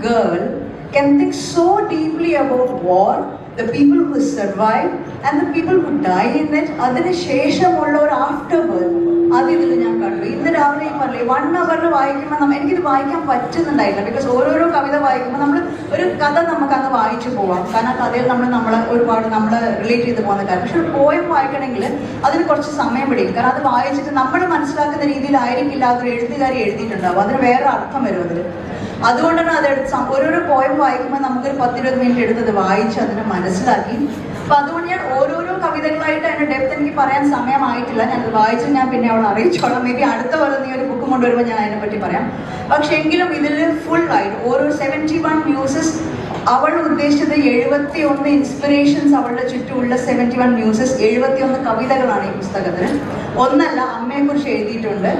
girl can think so deeply about war, the people who survive and the people who die in it, അതിന് ശേഷമുള്ള ഒരു after birth അത് ഇതിൽ ഞാൻ കണ്ടു. ഇന്ന് രാവിലെ ഈ പറഞ്ഞില്ലേ 1 hour വായിക്കുമ്പോൾ എനിക്കിത് വായിക്കാൻ പറ്റുന്നുണ്ടായില്ല. ബിക്കോസ് ഓരോരോ കവിത വായിക്കുമ്പോൾ നമ്മൾ ഒരു കഥ നമുക്ക് അങ്ങ് വായിച്ചു പോവാം. കാരണം ആ കഥയിൽ നമ്മൾ ഒരുപാട് റിലേറ്റ് ചെയ്ത് പോകുന്ന കാര്യം. പക്ഷെ ഒരു പോയം വായിക്കണമെങ്കിൽ അതിന് കുറച്ച് സമയം പിടിക്കും. കാരണം അത് വായിച്ചിട്ട് നമ്മൾ മനസ്സിലാക്കുന്ന രീതിയിലായിരിക്കില്ല അതൊരു എഴുത്തുകാരി എഴുതിയിട്ടുണ്ടാവും. അതിന് വേറെ അർത്ഥം വരും അതിൽ. അതുകൊണ്ടാണ് ഓരോരോ പോയം വായിക്കുമ്പോൾ നമുക്കൊരു 10-20 മിനിറ്റ് എടുത്തത് വായിച്ച് അതിനെ മനസ്സിലാക്കി. അപ്പൊ അതുകൊണ്ട് ഞാൻ ഓരോരോ കവിതകളായിട്ട് അതിന്റെ ഡെപ്ത് എനിക്ക് പറയാൻ സമയമായിട്ടില്ല. ഞാനത് വായിച്ച് ഞാൻ പിന്നെ അവളെ അറിയിച്ചോളാം. മേ ബി അടുത്ത പോലെ നീ ഒരു ബുക്ക് കൊണ്ടുവരുമ്പോൾ ഞാൻ അതിനെപ്പറ്റി പറയാം. പക്ഷെ എങ്കിലും ഇതിൽ ഫുൾ ആയിട്ട് ഓരോ 71 മ്യൂസസ്, അവൾ ഉദ്ദേശിച്ചത് 71 ഇൻസ്പിറേഷൻസ്, അവളുടെ ചുറ്റുമുള്ള 71 മ്യൂസസ്, 71 കവിതകളാണ് ഈ പുസ്തകത്തിന്. ഒന്നല്ല, അമ്മയെക്കുറിച്ച് എഴുതിയിട്ടുണ്ട്,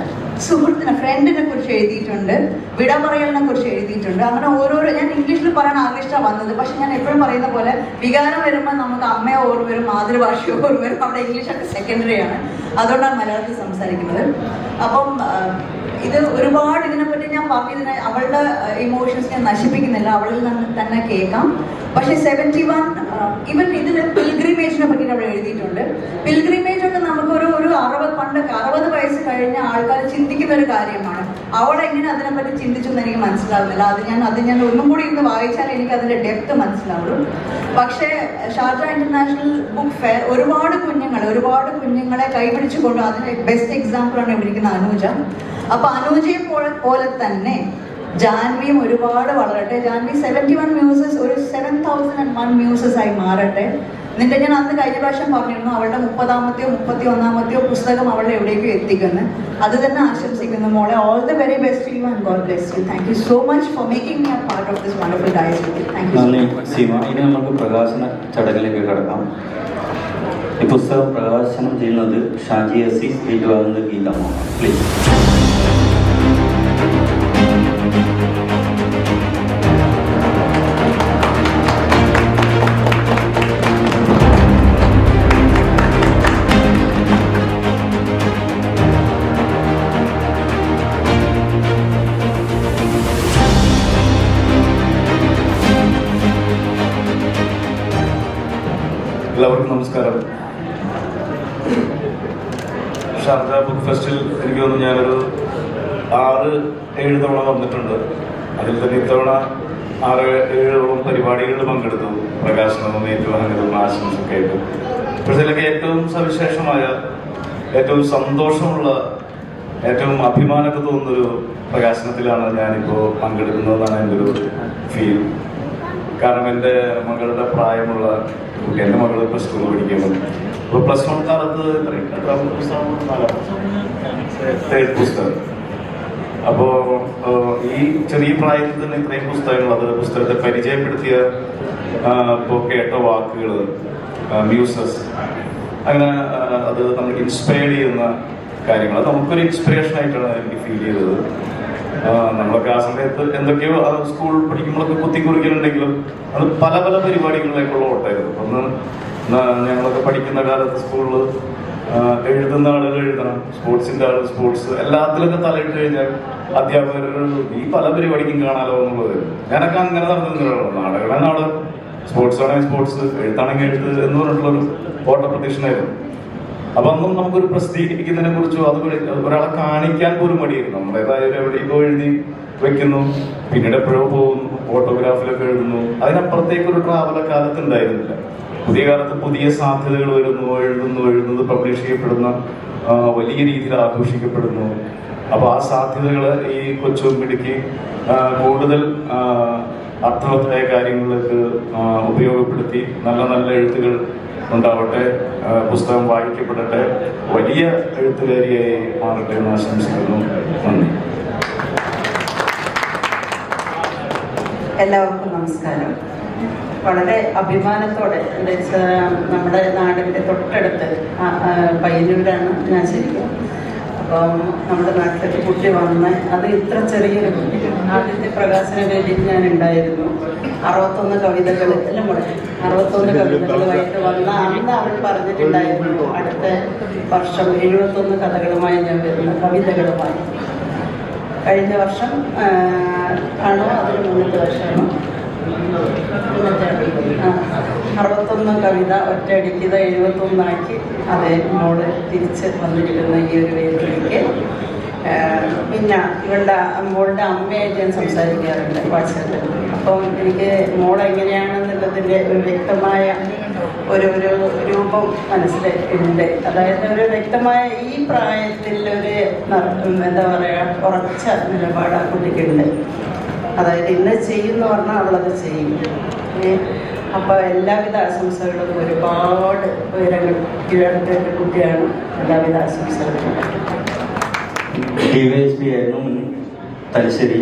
ഫ്രണ്ടിനെ കുറിച്ച് എഴുതിയിട്ടുണ്ട്, വിട പറയലിനെ കുറിച്ച് എഴുതിയിട്ടുണ്ട്. അങ്ങനെ ഓരോരോ, ഞാൻ ഇംഗ്ലീഷിൽ പറയാൻ ആകൃഷ്ടമാണ് വന്നത്. പക്ഷെ ഞാൻ എപ്പോഴും പറയുന്ന പോലെ വികാരം വരുമ്പോൾ നമുക്ക് അമ്മയെ ഓർമ്മ വരും, മാതൃഭാഷയെ ഓർമ്മ വരും. അവിടെ ഇംഗ്ലീഷൊക്കെ സെക്കൻഡറി ആണ്, അതുകൊണ്ടാണ് മലയാളത്തിൽ സംസാരിക്കുന്നത്. അപ്പം ഇത് ഒരുപാട് ഇതിനെപ്പറ്റി ഞാൻ പറഞ്ഞതിന് അവളുടെ ഇമോഷൻസിനെ നശിപ്പിക്കുന്നില്ല, അവളിൽ നിന്ന് തന്നെ കേൾക്കാം. പക്ഷെ 71 ഇവൻ ഇതിൽ പിൽഗ്രിമേജിനെ പറ്റി അവൾ എഴുതിയിട്ടുണ്ട്. പിൽഗ്രിമേജ് ഒക്കെ നമുക്കൊരു 60 വയസ്സ് കഴിഞ്ഞ ആൾക്കാർ ചിന്തിക്കുന്ന ഒരു കാര്യമാണ്. അവളെങ്ങനെ അതിനെപ്പറ്റി ചിന്തിച്ചെന്ന് എനിക്ക് മനസ്സിലാവുന്നില്ല. അത് ഞാൻ ഒന്നും കൂടി ഇന്ന് വായിച്ചാൽ എനിക്ക് അതിന്റെ ഡെപ്ത് മനസ്സിലാവുള്ളൂ. പക്ഷേ ഷാർജ ഇന്റർനാഷണൽ ബുക്ക് ഫെയർ ഒരുപാട് കുഞ്ഞുങ്ങളെ കൈപിടിച്ചുകൊണ്ട് അതിന് ബെസ്റ്റ് എക്സാമ്പിളാണ് ഇവിടെ ഇരിക്കുന്ന അനൂജ. അപ്പൊ അനൂജയെ പോലെ തന്നെ ജാൻവിയും ഒരുപാട് വളരട്ടെ. ജാൻവി 71 മ്യൂസസ് ഒരു 7001 മ്യൂസസ് ആയി മാറട്ടെ. എന്നിട്ട് ഞാൻ അന്ന് കഴിഞ്ഞ പ്രാവശ്യം പറഞ്ഞിരുന്നു അവളുടെ 30-ാമത്തെയോ 31-ാമത്തെയോ പുസ്തകം അവളുടെ എവിടേക്കും എത്തിക്കുന്നു. അത് തന്നെ ആശംസിക്കുന്നു മോളെ. All the very best to you and God bless you. Thank you so much for making me a part of this wonderful dais. Thank you Seema. ഇനി നമുക്ക് പ്രകാശന ചടങ്ങിലേക്ക് കടക്കാം. ഈ പുസ്തകം പ്രകാശനം ചെയ്യുന്നത് ഷാജി അസീസ്, ഏറ്റുവാങ്ങുന്നത് ഗീതമോ. പ്ലീസ്. എല്ലാവർക്കും നമസ്കാരം. ഷാർജ ബുക്ക് ഫെസ്റ്റിൽ എനിക്ക് തോന്നുന്നു ഞാനൊരു 6-7 തവണ വന്നിട്ടുണ്ട്. അതിൽ തന്നെ ഇത്തവണ 6-7 പരിപാടികളിൽ പങ്കെടുത്തു. പ്രകാശനവും ഏറ്റുവാങ്ങലും ആശംസയൊക്കെ ആയിട്ട്. ഇപ്പോഴത്തേക്ക് ഏറ്റവും സവിശേഷമായ, ഏറ്റവും സന്തോഷമുള്ള, ഏറ്റവും അഭിമാനമൊക്കെ തോന്നുന്നൊരു പ്രകാശനത്തിലാണ് ഞാനിപ്പോൾ പങ്കെടുക്കുന്നതെന്നാണ് എൻ്റെ ഒരു ഫീൽ. കാരണം എൻ്റെ മകളുടെ പ്രായമുള്ള കുട്ടി, എൻ്റെ മകൾ പ്ലസ് 2 പഠിക്കുമ്പോൾ, അപ്പോൾ പ്ലസ് 1 കാലത്ത് തേർഡ് പുസ്തകം. അപ്പോൾ ഈ ചെറിയ പ്രായത്തിൽ തന്നെ ഇത്രയും പുസ്തകങ്ങൾ, അത് പുസ്തകത്തെ പരിചയപ്പെടുത്തിയ, ഇപ്പോൾ കേട്ട വാക്കുകൾ, മ്യൂസസ്, അങ്ങനെ അത് നമുക്ക് ഇൻസ്പയർ ചെയ്യുന്ന കാര്യങ്ങൾ, അത് നമുക്കൊരു ഇൻസ്പിറേഷൻ ആയിട്ടാണ് എനിക്ക് ഫീൽ ചെയ്തത്. നമ്മളൊക്കെ ആ സമയത്ത് എന്തൊക്കെയോ സ്കൂൾ പഠിക്കുമ്പോഴൊക്കെ കുത്തിക്കുറിക്കലുണ്ടെങ്കിലും അത് പല പരിപാടികളിലേക്കുള്ള ഓട്ടമായിരുന്നു. ഒന്ന് ഞങ്ങളൊക്കെ പഠിക്കുന്ന കാലത്ത് സ്കൂളിൽ എഴുതുന്ന ആളുകൾ എഴുതണം, സ്പോർട്സിന്റെ ആൾ സ്പോർട്സ്, എല്ലാത്തിലൊക്കെ തലയിട്ട് കഴിഞ്ഞാൽ അധ്യാപകർ ഈ പല പരിപാടിക്കും കാണാലോ എന്നുള്ളത്. ഞാനൊക്കെ അങ്ങനെ നടന്നിരുന്നതാണ്. നാടകമാണ് നാടകം, സ്പോർട്സ് ആണെങ്കിൽ സ്പോർട്സ്, എഴുത്താണെങ്കിൽ എഴുത്ത് എന്ന് പറഞ്ഞിട്ടുള്ളൊരു ഓട്ടപ്രദക്ഷിണായിരുന്നു. അപ്പൊ അന്നും നമുക്കൊരു പ്രസിദ്ധീകരിക്കുന്നതിനെ കുറിച്ചോ അത് ഒരാളെ കാണിക്കാൻ പോലും മടിയായിരുന്നു. നമ്മുടേതായ എവിടെയോ എഴുതി വെക്കുന്നു, പിന്നീട് എപ്പോഴോ പോകുന്നു, ഫോട്ടോഗ്രാഫിലൊക്കെ എഴുതുന്നു. അതിനപ്പുറത്തേക്കൊരു ട്രാവൽ കാലത്ത് ഉണ്ടായിരുന്നില്ല. പുതിയ കാലത്ത് പുതിയ സാധ്യതകൾ വരുന്നു, എഴുതുന്നത് പബ്ലിഷ് ചെയ്യപ്പെടുന്ന, വലിയ രീതിയിൽ ആഘോഷിക്കപ്പെടുന്നു. അപ്പൊ ആ സാധ്യതകള് ഈ കൊച്ചുമിടുക്കി കൂടുതൽ അർത്ഥവത്തായ കാര്യങ്ങളിലേക്ക് ഉപയോഗപ്പെടുത്തി നല്ല എഴുത്തുകൾ ഉണ്ടാവട്ടെ, പുസ്തകം വായിക്കപ്പെടട്ടെ, വലിയ എഴുത്തുകാരിയായി മാറട്ടെ എന്ന് ആശംസിക്കുന്നു. നന്ദി. എല്ലാവർക്കും നമസ്കാരം. വളരെ അഭിമാനത്തോടെ, എന്താ വെച്ചാൽ നമ്മുടെ നാടിൻ്റെ തൊട്ടടുത്ത് പയ്യന്നൂരാണ് ഞാൻ ശരിക്കും. അപ്പം നമ്മുടെ നാട്ടിലേക്ക് കുട്ടി വന്ന്, അത് ഇത്ര ചെറിയൊരു കുട്ടി, ആദ്യത്തെ പ്രകാശന വേദിയിൽ ഞാൻ ഉണ്ടായിരുന്നു. 61 കവിതകൾ എല്ലാം കൂടെ 61 കവിതകളുമായിട്ട് വന്ന അന്ന് അവൾ പറഞ്ഞിട്ടുണ്ടായിരുന്നു അടുത്ത വർഷം 71 കഥകളുമായി ഞാൻ വരുന്ന കവിതകളുമായി. കഴിഞ്ഞ വർഷം ആണോ അതിന് മുന്നത്തെ വർഷമാണോ 61 കവിത ഒറ്റയടിക്ക് 71 അതേ മോള് തിരിച്ച് വന്നിരിക്കുന്ന ഈ ഒരു വേദിയിലേക്ക്. പിന്നെ മോളുടെ അമ്മയായിട്ട് ഞാൻ സംസാരിക്കാറുണ്ട് വാട്സാപ്പിൽ. അപ്പം എനിക്ക് മോളെങ്ങനെയാണെന്നുള്ളതിൻ്റെ ഒരു വ്യക്തമായ ഒരു രൂപം മനസ്സിലുണ്ട്. അതായത് ഒരു വ്യക്തമായ ഈ പ്രായത്തിൽ ഒരു എന്താ പറയുക ഉറച്ച നിലപാട് ആ കുട്ടിക്കുണ്ട്. അതായത് ഇന്ന് ചെയ്യുമെന്ന് പറഞ്ഞാൽ അവളത് ചെയ്യും. അപ്പോൾ എല്ലാവിധ ആശംസകളും, ഒരുപാട് ഉയരങ്ങൾ കീഴടക്കേണ്ട കുട്ടിയാണ്. എല്ലാവിധ ആശംസകളും. DYSP ആയിരുന്നു മുൻ തലശ്ശേരി.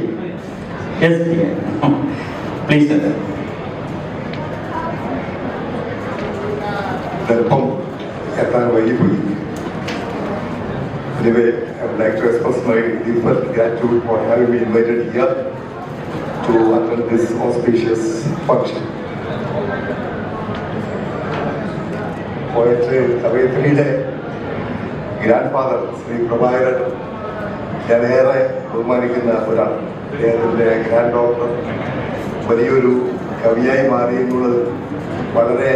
പ്ലീസ്. അല്പം എത്താൻ വൈകിപ്പോയി. Anyway, I would like to express my deepest gratitude for having me invited here to attend this auspicious function. Poetry, കവയിത്രിയുടെ ഗ്രാൻഡ് ഫാദർ ശ്രീ പ്രഭാകരൻ ഞാൻ ഏറെ ബഹുമാനിക്കുന്ന ഒരാൾ. അദ്ദേഹത്തിൻ്റെ ഗ്രാൻഡ് ഡോക്ടർ വലിയൊരു കവിയായി മാറിയെന്നുള്ളത് വളരെ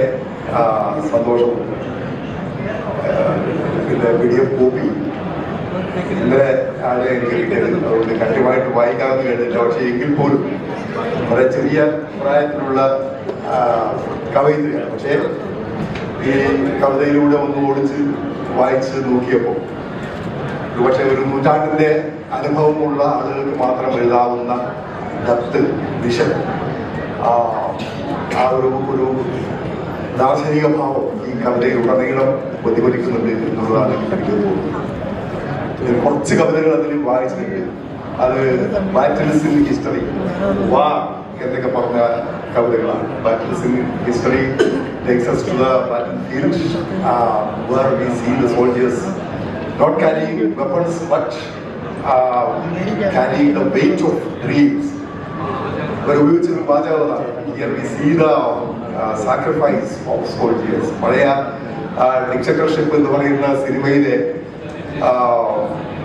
സന്തോഷമുണ്ട്. പിന്നെ PDF കോപ്പി ഇന്നലെ ആണ് എനിക്ക് കിട്ടിയത്. അതുകൊണ്ട് കാര്യമായിട്ട് വായിക്കാമെന്ന് കേട്ടില്ല. പക്ഷേ എങ്കിൽ പോലും വളരെ ചെറിയ പ്രായത്തിലുള്ള കവയിത്രിയാണ്. പക്ഷേ ഈ കവിതയിലൂടെ ഒന്ന് ഓടിച്ച് വായിച്ച് നോക്കിയപ്പോൾ പക്ഷേ ഒരു നൂറ്റാണ്ടിൻ്റെ അനുഭവമുള്ള ആളുകൾക്ക് മാത്രം എഴുതാവുന്ന ഡെപ്ത്, വിഷൻ, ആ ഒരു ദാർശനിക ഭാവം ഈ കവിതയിലുടനീളം പ്രതിഫലിക്കുന്നുണ്ട് എന്നുള്ളതാണ് എനിക്ക് തോന്നുന്നത്. കുറച്ച് കവിതകൾ അതിൽ വായിച്ചിട്ടുണ്ട്. അത് ബാറ്റിൽസ് ഇൻ ഹിസ്റ്ററി, വാ എന്നൊക്കെ പറഞ്ഞ കവിതകളാണ്. Battles in history takes us to the battlefield where we see the soldiers not carrying weapons but carrying the weight of dreams. ഉപയോഗിച്ചൊരു വാചകമാണ്. Here we see the sacrifice of soldiers. പഴയ dictatorship എന്ന് പറയുന്ന സിനിമയിലെ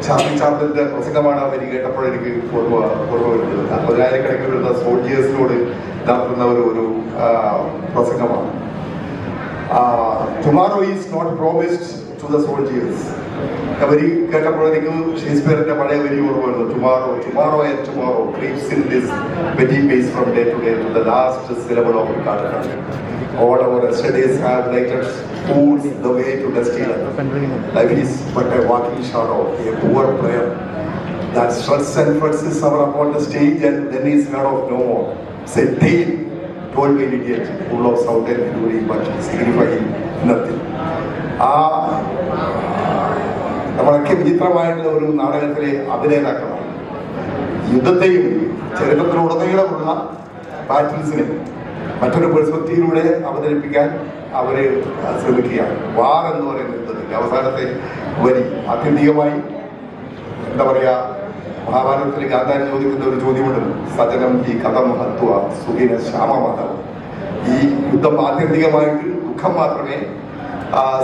Charlie ചാപ്ലിന്റെ പ്രസംഗമാണ് അവർ കേട്ടപ്പോൾ എനിക്ക് ഓർമ്മ വരുന്നത്. 10,000 വരുന്ന സോൾജിയേഴ്സിനോട് നടത്തുന്ന ഒരു പ്രസംഗമാണ്. Tomorrow is not promised to the soldiers. വരി കേട്ടപ്പോൾ എനിക്ക് ഷേക്സ്പിയറിന്റെ പഴയ വരി ഓർമ്മ വരുന്നു. Tomorrow and tomorrow creeps in this petty pace from day to day to the last syllable of the carter. All our yesterdays have lighted fools the way to dusty life. Life is but a walking shadow, a poor prayer that struts and frets is ever upon the stage and then is heard of no more. Said Dane, told by an idiot, full of sound and glory but signifying nothing. നമ്മളൊക്കെ വിചിത്രമായിട്ടുള്ള ഒരു നാടകത്തിലെ അഭിനേതാക്കളാണ്. യുദ്ധത്തെയും ചരിത്രത്തിലുടനീളമുള്ള ബാറ്റിൽസിനെ മറ്റൊരു പെർസ്പെക്റ്റീവിലൂടെ അവതരിപ്പിക്കാൻ അവര് ശ്രമിക്കുകയാണ്. വാർ എന്ന് പറയുന്ന യുദ്ധത്തിന്റെ അവസാനത്തെ വരി ആത്യന്തികമായി എന്താ പറയാ, മഹാഭാരതത്തിൽ ഗാന്ധാരി ചോദിക്കുന്ന ഒരു ചോദ്യമുണ്ട്, സജനം ഈ കഥം ഹത്വ സുഖിന ശ്യാമമാധവം. ഈ യുദ്ധം ആത്യന്തികമായിട്ട് ദുഃഖം മാത്രമേ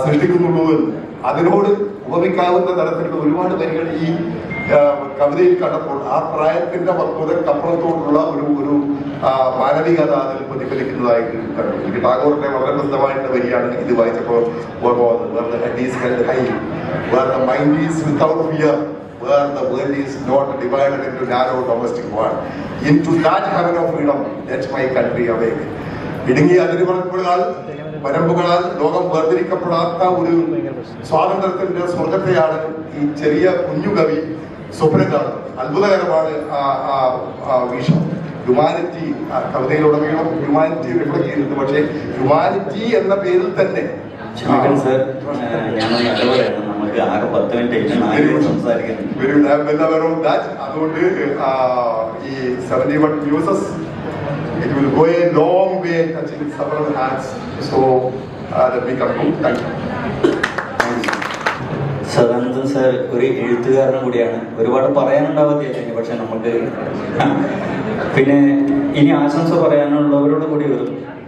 സൃഷ്ടിക്കുന്നുള്ളൂ എന്ന് അതിനോട് ഉപമിക്കാവുന്ന തരത്തിലുള്ള ഒരുപാട് വരികൾ ഈ കവിതയിൽ കണ്ടപ്പോൾ ആ പ്രായത്തിന്റെ പക്വതക്കപ്പുറത്തോടുള്ള ഒരു മാനവികത അതിൽ പ്രതിഫലിക്കുന്നതായിട്ട് കണ്ടു. എനിക്ക് ടാഗോറിന്റെ വളരെ ബന്ധമായിട്ടുള്ള വരിയാണ് ഇത് വായിച്ചപ്പോൾ ഓർമ്മ വന്നത്. Where the head is held high, where the mind is without fear, where the world is not divided into narrow domestic war. Into that heaven of freedom, let my country awake. ഇടുങ്ങിയ അതിരുകളാൽ വരമ്പുകളാൽ ലോകം വേർതിരിക്കപ്പെടാത്ത ഒരു സ്വാതന്ത്ര്യത്തിന്റെ സ്വർഗത്തെയാണ് ഈ ചെറിയ കുഞ്ഞു കവി സ്വപ്നം കാണുന്നത്. അത്ഭുതകരമാണ് ആ വീക്ഷണം. ഹ്യൂമാനിറ്റി കവിതയിലുടനീളം ഹ്യൂമാനിറ്റി റിഫ്ലക്ട് ചെയ്യുന്നത്. പക്ഷേ ഹ്യൂമാനിറ്റി എന്ന പേരിൽ തന്നെ സർ, ഞാനൊന്ന് ഇടപെടാണ്. നമുക്ക് ആകെ 10 മിനിറ്റ് സംസാരിക്കണം. അതുകൊണ്ട് ഈ 71 muses it will go a long way touching several hands. So let me conclude. Thank you. Sadanandan sir ഒരു എഴുത്തുകാരനും കൂടിയാണ്. ഒരുപാട് പറയാനുണ്ടാവാത്തില്ല, പക്ഷെ നമുക്ക് പിന്നെ ഇനി ആശംസ പറയാനുള്ളവരോട് കൂടി ഒരു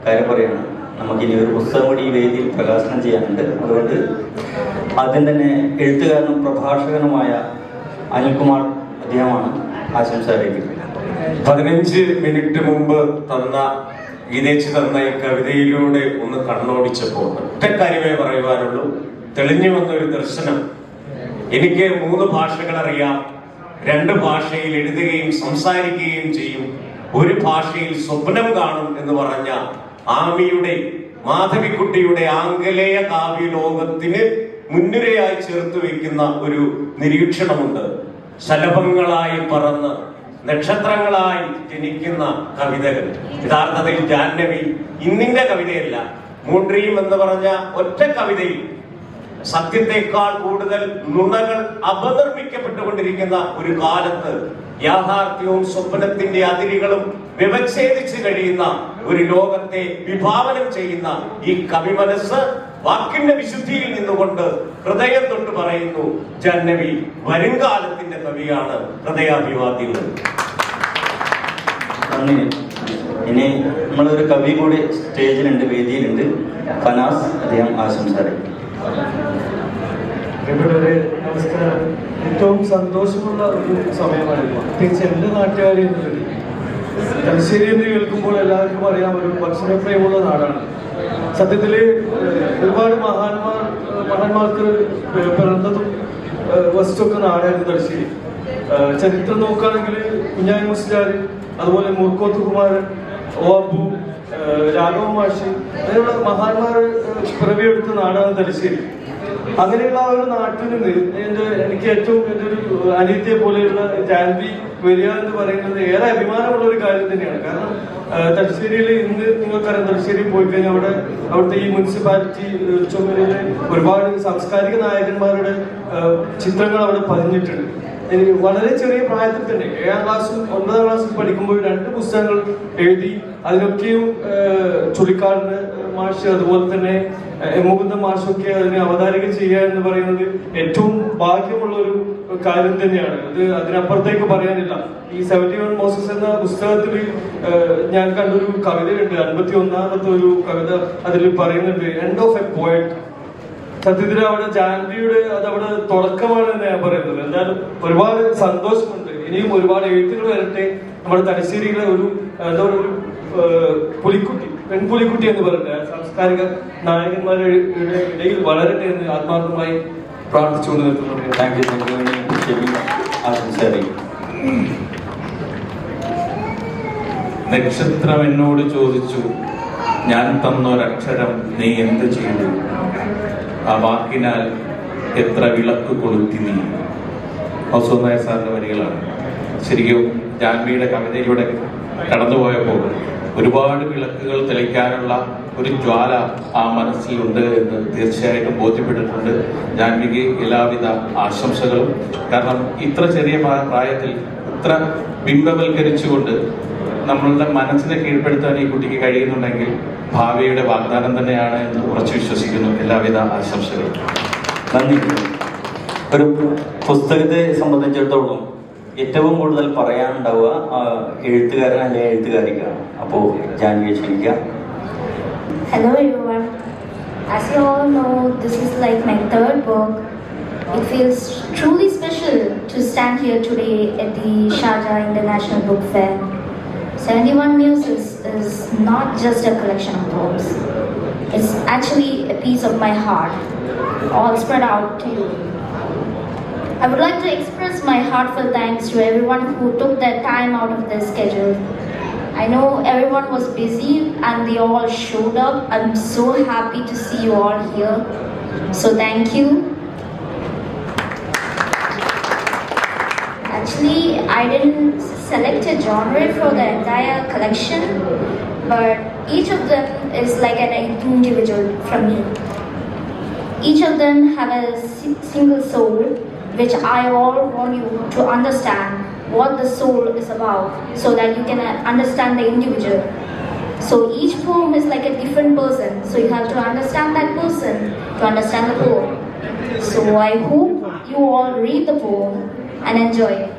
കാര്യം പറയാണ്. നമുക്കിനി ഒരു പുസ്തകം കൂടി ഈ വേദിയിൽ പ്രകാശനം ചെയ്യാനുണ്ട്. അതുകൊണ്ട് ആദ്യം തന്നെ എഴുത്തുകാരനും പ്രഭാഷകനുമായ അനിൽകുമാർ അദ്ദേഹമാണ് ആശംസ അറിയിക്കുന്നു. 15 മിനിറ്റ് മുമ്പ് ഗീതേച്ചി തന്ന ഈ കവിതയിലൂടെ ഒന്ന് കണ്ണോടിച്ചപ്പോൾ ഒറ്റ കാര്യമേ പറയുവാനുള്ളൂ. തെളിഞ്ഞു വന്ന ഒരു ദർശനം. എനിക്ക് 3 ഭാഷകൾ അറിയാം, 2 ഭാഷയിൽ എഴുതുകയും സംസാരിക്കുകയും ചെയ്യും, 1 ഭാഷയിൽ സ്വപ്നം കാണും എന്ന് പറഞ്ഞ ആമിയുടെ, മാധവിക്കുട്ടിയുടെ ആംഗലേയ കാവ്യ ലോകത്തിന് മുൻനിരയായി ചേർത്ത് വെക്കുന്ന ഒരു നിരീക്ഷണമുണ്ട്. ശലഭങ്ങളായി പറന്ന് നക്ഷത്രങ്ങളായി ജനിക്കുന്ന കവിതകൾ. യഥാർത്ഥത്തിൽ ജാഹ്നവി ഇന്നിന്റെ കവിതയല്ല, മൂൺഡ്രീം എന്ന് പറഞ്ഞ ഒറ്റ കവിതയിൽ സത്യത്തെക്കാൾ കൂടുതൽ നുണകൾ അപനിർമ്മിക്കപ്പെട്ടുകൊണ്ടിരിക്കുന്ന ഒരു കാലത്ത് യാഥാർത്ഥ്യവും സ്വപ്നത്തിന്റെ അതിരുകളും വ്യവച്ഛേദിച്ച് കഴിയുന്ന ഒരു ലോകത്തെ വിഭാവനം ചെയ്യുന്ന ഈ കവിമനസ് വാക്കിന്റെ വിശുദ്ധിയിൽ നിന്നുകൊണ്ട് ഹൃദയം തൊട്ട് പറയുന്നു, ജാഹ്നവി വരുംകാലത്തിന്റെ കവിയാണ്. ഹൃദയാഭിവാദ്യങ്ങൾ. നന്ദി. ഇനി നമ്മളൊരു കവി കൂടി സ്റ്റേജിലുണ്ട്, വേദിയിലുണ്ട്. ഫനാസ്, അദ്ദേഹം ആശംസ അറിയിക്കും. പ്രിയപ്പെട്ടവരെ, നമസ്കാരം. ഏറ്റവും സന്തോഷമുള്ള ഒരു സമയമായിരുന്നു, പ്രത്യേകിച്ച് എൻ്റെ നാട്ടുകാരി എന്നുള്ളത്. തലശ്ശേരി എന്ന് കേൾക്കുമ്പോൾ എല്ലാവർക്കും അറിയാം, ഒരു ഭക്ഷണപ്രിയമുള്ള നാടാണ്. സത്യത്തിൽ ഒരുപാട് മഹാന്മാർക്ക് പിറന്നതും വസിച്ചൊക്കെ നാടായിരുന്നു തലശ്ശേരി. ചരിത്രം നോക്കുകയാണെങ്കിൽ കുഞ്ഞായി മുസ്ലിയാർ, അതുപോലെ മുർക്കോത്ത് കുമാരൻ, ഒ അബു, രാഘവ മാഷി, അങ്ങനെയുള്ള മഹാന്മാർ പിറവിയെടുത്ത നാടാണ് തലശ്ശേരി. അങ്ങനെയുള്ള ഒരു നാട്ടിൽ നിന്ന് എനിക്ക് ഏറ്റവും എൻ്റെ ഒരു അനിയത്തിയെ പോലെയുള്ള ജാൻവി വരിക എന്ന് പറയുന്നത് ഏറെ അഭിമാനമുള്ള ഒരു കാര്യം തന്നെയാണ്. കാരണം തലശ്ശേരിയിൽ ഇന്ന് നിങ്ങൾക്കറിയാം, തലശ്ശേരിയിൽ പോയി കഴിഞ്ഞാൽ അവിടുത്തെ ഈ മുനിസിപ്പാലിറ്റി ചുമതലയിൽ ഒരുപാട് സാംസ്കാരിക നായകന്മാരുടെ ചിത്രങ്ങൾ അവിടെ പതിഞ്ഞിട്ടുണ്ട്. എനിക്ക് വളരെ ചെറിയ പ്രായത്തിൽ തന്നെ 7ാം ക്ലാസ്സും 9ാം ക്ലാസ്സിൽ പഠിക്കുമ്പോൾ 2 പുസ്തകങ്ങൾ എഴുതി. അതിനൊക്കെയും ചുള്ളിക്കാടിന് മാഷ്, അതുപോലെ തന്നെ മുകുന്ദ മാഷൊക്കെ അതിനെ അവതാരിക ചെയ്യുക എന്ന് പറയുന്നത് ഏറ്റവും ഭാഗ്യമുള്ള ഒരു കാര്യം തന്നെയാണ്. അതിനപ്പുറത്തേക്ക് പറയാനില്ല. ഈ 71 മോസസ് എന്ന പുസ്തകത്തിൽ ഞാൻ കണ്ടൊരു കവിതയുണ്ട്, 51ാമത്തെ ഒരു കവിത. അതിൽ പറയുന്നുണ്ട്, എൻഡ് ഓഫ് എ പോയറ്റ്. സത്യത്തിൽ അവിടെ ജാൻവിയുടെ അതവിടെ തുടക്കമാണ് എന്ന് ഞാൻ പറയുന്നത്. എന്തായാലും ഒരുപാട് സന്തോഷമുണ്ട്. ഇനിയും ഒരുപാട് എഴുത്തുകൾ വരട്ടെ. നമ്മുടെ തലശ്ശേരിയിലെ ഒരു എന്താ പറയുക, ഒരു പുലിക്കുട്ടി, പെൺപുലിക്കുട്ടി എന്ന് പറയുന്നത് സാംസ്കാരിക നായകന്മാരുടെ ഇടയിൽ വളരട്ടെ എന്ന് ആത്മാർത്ഥമായി പ്രാർത്ഥിച്ചുകൊണ്ട് നിർത്തുന്നുണ്ട്. നക്ഷത്രം എന്നോട് ചോദിച്ചു, ഞാൻ തന്നൊരക്ഷരം നീ എന്ത് ചെയ്തു? ആ വാക്കിനാൽ എത്ര വിളക്ക് കൊളുത്തി നീ. മൗസൂദ് സാറിന്റെ വരികളാണ്. ശരിക്കും ജാൻവിയുടെ കവിതയിലൂടെ കടന്നുപോയപ്പോൾ ഒരുപാട് വിളക്കുകൾ തെളിക്കാനുള്ള ഒരു ജ്വാല ആ മനസ്സിലുണ്ട് എന്ന് തീർച്ചയായിട്ടും ബോധ്യപ്പെട്ടിട്ടുണ്ട്. ജാൻവിക്ക് എല്ലാവിധ ആശംസകളും. കാരണം ഇത്ര ചെറിയ പ്രായത്തിൽ ഇത്ര ബിംബവൽക്കരിച്ചുകൊണ്ട് നമ്മളുടെ മനസ്സിനെ കീഴ്പ്പെടുത്താൻ ഈ കുട്ടിക്ക് കഴിയുന്നുണ്ടെങ്കിൽ ഭാവിയുടെ വാഗ്ദാനം തന്നെയാണ് എന്ന് ഉറച്ചു വിശ്വസിക്കുന്നു. എല്ലാവിധ ആശംസകളും. നന്ദി. ഒരു പുസ്തകത്തെ സംബന്ധിച്ചിടത്തോളം ഏറ്റവും കൂടുതൽ പറയാനുണ്ടാവുക എഴുത്തുകാരൻ അല്ലെങ്കിൽ എഴുത്തുകാരിക്കാണ്. അപ്പോൾ ജാൻവിയെ ക്ഷണിക്കാം. Hello everyone. As you all know, this is like my 3rd book. It feels truly special to stand here today at the Sharjah International Book Fair. 71 Muses is not just a collection of poems. It's actually a piece of my heart, all spread out to you. I would like to express my heartfelt thanks to everyone who took their time out of their schedule. I know everyone was busy and they all showed up. I'm so happy to see you all here. So thank you. Actually, I didn't select a genre for the entire collection, but each of them is like an individual from me. Each of them have a single soul, which I all want you to understand what the soul is about, so that you can understand the individual. So each poem is like a different person, so you have to understand that person to understand the poem. So I hope you all read the poem and enjoy it.